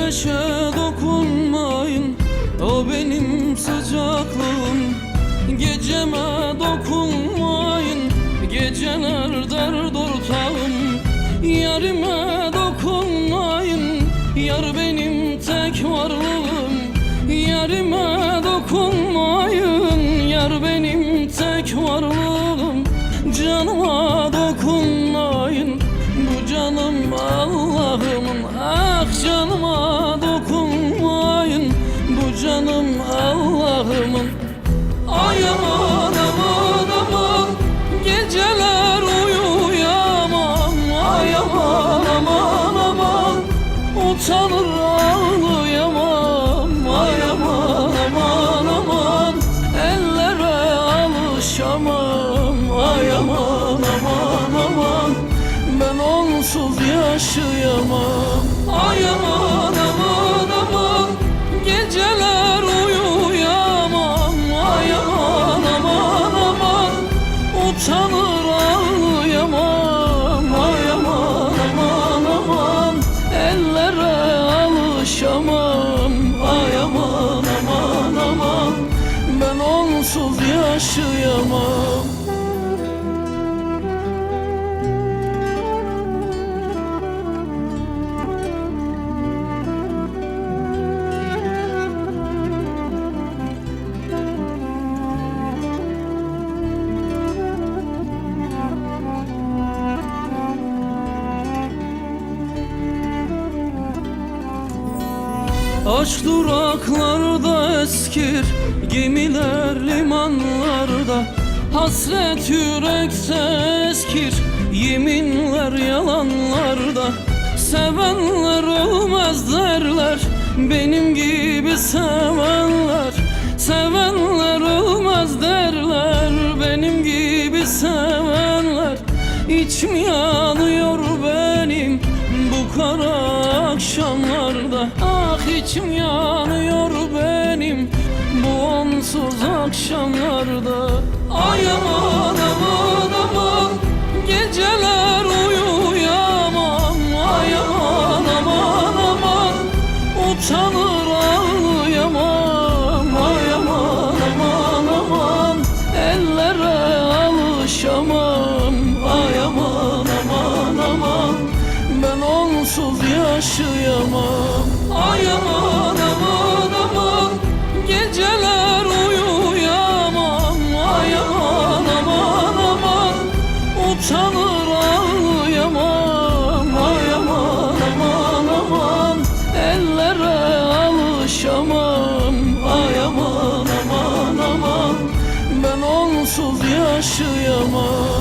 güneşe dokunmayın, o benim sıcaklığım. Geceme dokunmayın, geceler dert ortağım. Yarime dokunmayın, yar benim tek varlığım. Yarime dokunmayın, yar benim tek varlığım. Canıma dokunmayın, bu canım Allah'ımın. Ah canıma dokunmayın, bu canım Allah'ımın. Ay aman aman aman, geceler uyuyamam. Ay aman aman aman, utanır ağlayamam. Ay aman aman aman, ellere alışamam. Ay aman aman aman, ben onsuz yaşayamam. Ay aman aman aman, geceler uyuyamam. Ay aman aman aman, utanır ağlayamam. Ay aman aman aman, ellere alışamam. Ay aman aman aman, ben onsuz yaşayamam. Aç duraklarda eskir gemiler limanlarda. Hasret yürekte eskir, yeminler yalanlarda. Sevenler ölmez derler, benim gibi sevenler. Sevenler ölmez derler, benim gibi sevenler. İçim yanıyor benim bu kara akşamlarda. Ah içim yanıyor benim bu onsuz akşamlarda. Ay aman aman aman, geceler uyuyamam. Ay aman aman aman, utanır ağlayamam. Ay aman aman aman, ellere alışamam. Ay aman aman aman, ben onsuz yaşayamam. Ay aman aman aman, geceler uyuyamam. Ay aman aman aman, utanır ağlayamam. Ay aman aman aman, ellere alışamam. Ay aman aman aman, ben onsuz yaşayamam.